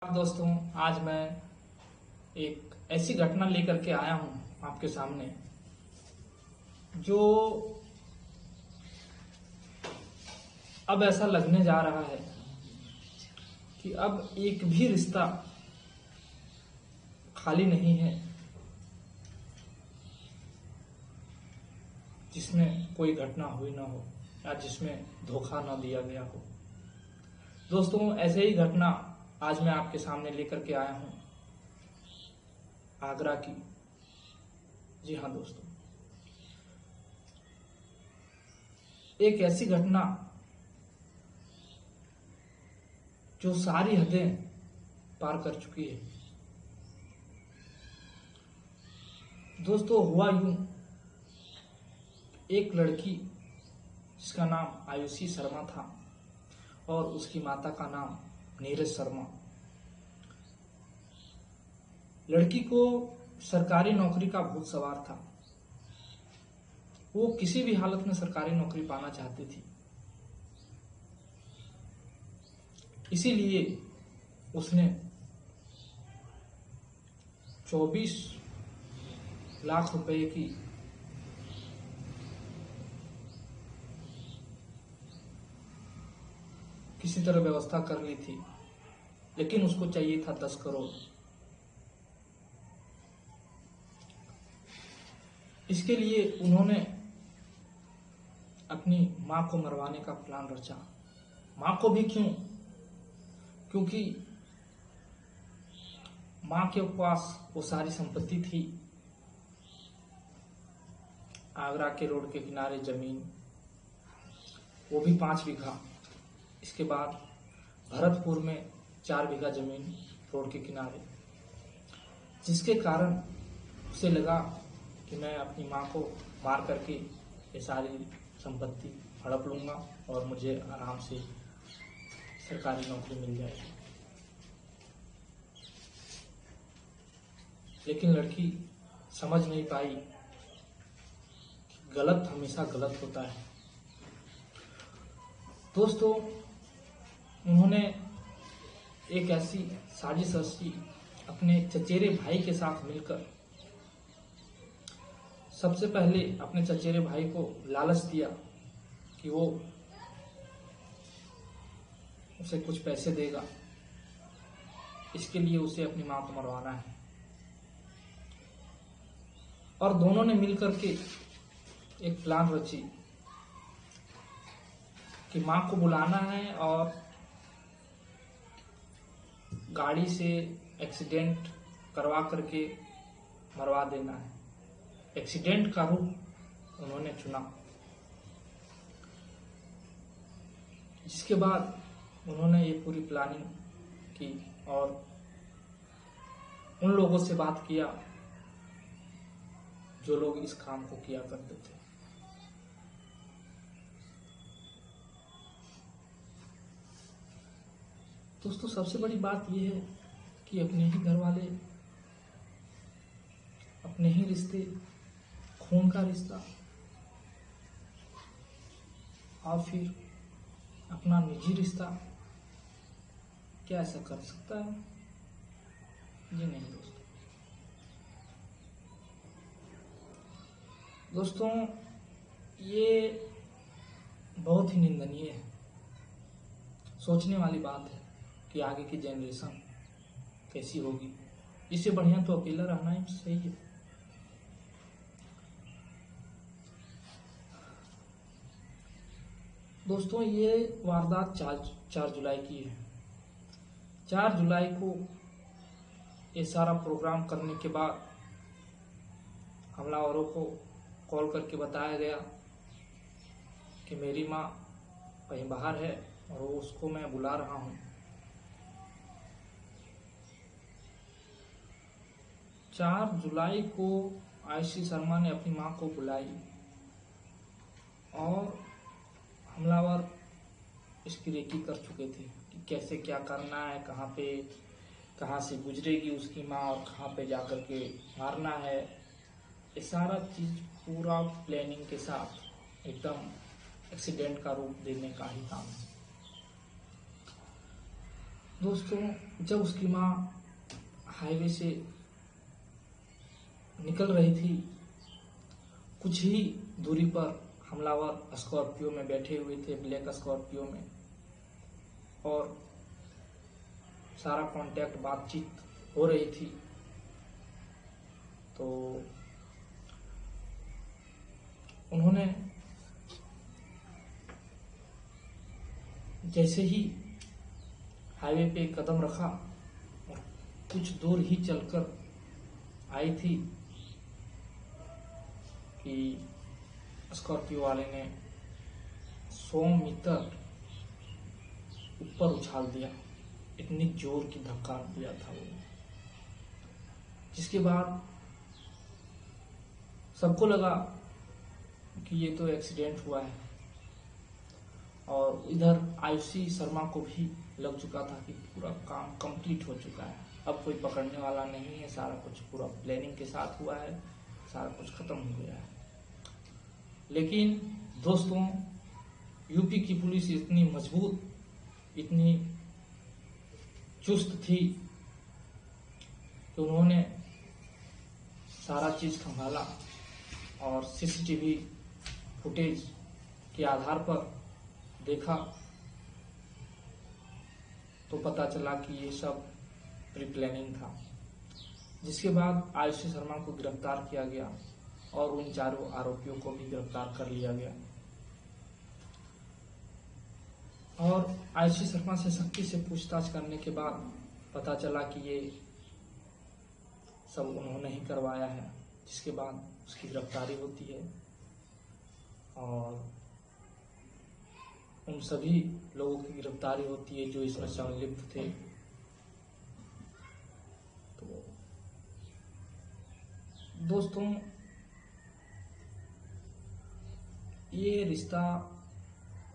दोस्तों, आज मैं एक ऐसी घटना लेकर के आया हूं आपके सामने जो अब ऐसा लगने जा रहा है कि अब एक भी रिश्ता खाली नहीं है जिसमें कोई घटना हुई ना हो या जिसमें धोखा ना दिया गया हो। दोस्तों, ऐसे ही घटना आज मैं आपके सामने लेकर के आया हूं आगरा की। जी हाँ दोस्तों, एक ऐसी घटना जो सारी हदें पार कर चुकी है। दोस्तों, हुआ यूं, एक लड़की जिसका नाम आयुषी शर्मा था और उसकी माता का नाम नीरज शर्मा। लड़की को सरकारी नौकरी का भूत सवार था। वो किसी भी हालत में सरकारी नौकरी पाना चाहती थी, इसीलिए उसने 24 लाख रुपए की किसी तरह व्यवस्था कर ली थी, लेकिन उसको चाहिए था 10 करोड़। इसके लिए उन्होंने अपनी मां को मरवाने का प्लान रचा। मां को भी क्यों? क्योंकि मां के पास वो सारी संपत्ति थी। आगरा के रोड के किनारे जमीन, वो भी 5 बीघा। इसके बाद भरतपुर में 4 बीघा जमीन रोड के किनारे, जिसके कारण उसे लगा कि मैं अपनी मां को मार करके ये सारी संपत्ति हड़प लूंगा और मुझे आराम से सरकारी नौकरी मिल जाएगी। लेकिन लड़की समझ नहीं पाई कि गलत हमेशा गलत होता है। दोस्तों, उन्होंने एक ऐसी साजिश रची अपने चचेरे भाई के साथ मिलकर। सबसे पहले अपने चचेरे भाई को लालच दिया कि वो उसे कुछ पैसे देगा, इसके लिए उसे अपनी मां को मरवाना है। और दोनों ने मिलकर के एक प्लान रची कि मां को बुलाना है और गाड़ी से एक्सीडेंट करवा करके मरवा देना है। एक्सीडेंट का रूप उन्होंने चुना, जिसके बाद उन्होंने ये पूरी प्लानिंग की और उन लोगों से बात किया जो लोग इस काम को किया करते थे। दोस्तों, सबसे बड़ी बात यह है कि अपने ही घर वाले, अपने ही रिश्ते, खून का रिश्ता और फिर अपना निजी रिश्ता, क्या ऐसा कर सकता है? जी नहीं दोस्तों। दोस्तों, ये बहुत ही निंदनीय है। सोचने वाली बात है कि आगे की जनरेशन कैसी होगी। इससे बढ़िया तो अकेला रहना ही सही है। दोस्तों, ये वारदात 4 जुलाई की है। 4 जुलाई को ये सारा प्रोग्राम करने के बाद हमलावरों को कॉल करके बताया गया कि मेरी माँ कहीं बाहर है और उसको मैं बुला रहा हूँ। 4 जुलाई को आयुषी शर्मा ने अपनी मां को बुलाई और हमलावर इसकी रेकी कर चुके थे कि कैसे क्या करना है, कहाँ से गुजरेगी उसकी मां और कहाँ पे जाकर के मारना है। ये सारा चीज पूरा प्लानिंग के साथ एकदम एक्सीडेंट का रूप देने का ही काम है। दोस्तों, जब उसकी माँ हाईवे से निकल रही थी, कुछ ही दूरी पर हमलावर स्कॉर्पियो में बैठे हुए थे, ब्लैक स्कॉर्पियो में, और सारा कांटेक्ट बातचीत हो रही थी। तो उन्होंने जैसे ही हाईवे पे कदम रखा और कुछ दूर ही चलकर आई थी कि स्कॉर्पियो वाले ने 100 मीटर ऊपर उछाल दिया। इतनी जोर की धक्का दिया था वो, जिसके बाद सबको लगा कि ये तो एक्सीडेंट हुआ है। और इधर आयुषी शर्मा को भी लग चुका था कि पूरा काम कंप्लीट हो चुका है, अब कोई पकड़ने वाला नहीं है, सारा कुछ पूरा प्लानिंग के साथ हुआ है, सारा कुछ खत्म हो गया है। लेकिन दोस्तों, यूपी की पुलिस इतनी मजबूत, इतनी चुस्त थी कि उन्होंने सारा चीज संभाला और सीसीटीवी फुटेज के आधार पर देखा तो पता चला कि ये सब प्री प्लानिंग था। जिसके बाद आयुषी शर्मा को गिरफ्तार किया गया और उन चारों आरोपियों को भी गिरफ्तार कर लिया गया। और आयुषी शर्मा से सख्ती से पूछताछ करने के बाद पता चला कि ये सब उन्होंने ही करवाया है। जिसके बाद उसकी गिरफ्तारी होती है और उन सभी लोगों की गिरफ्तारी होती है जो इसमें संलिप्त थे। तो दोस्तों, ये रिश्ता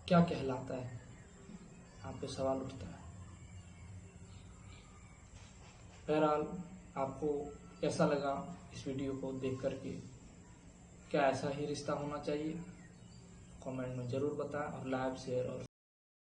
क्या कहलाता है, यहाँ पे सवाल उठता है। बहरहाल, आपको कैसा लगा इस वीडियो को देख करके? क्या ऐसा ही रिश्ता होना चाहिए? कमेंट में जरूर बताएं और लाइक, शेयर और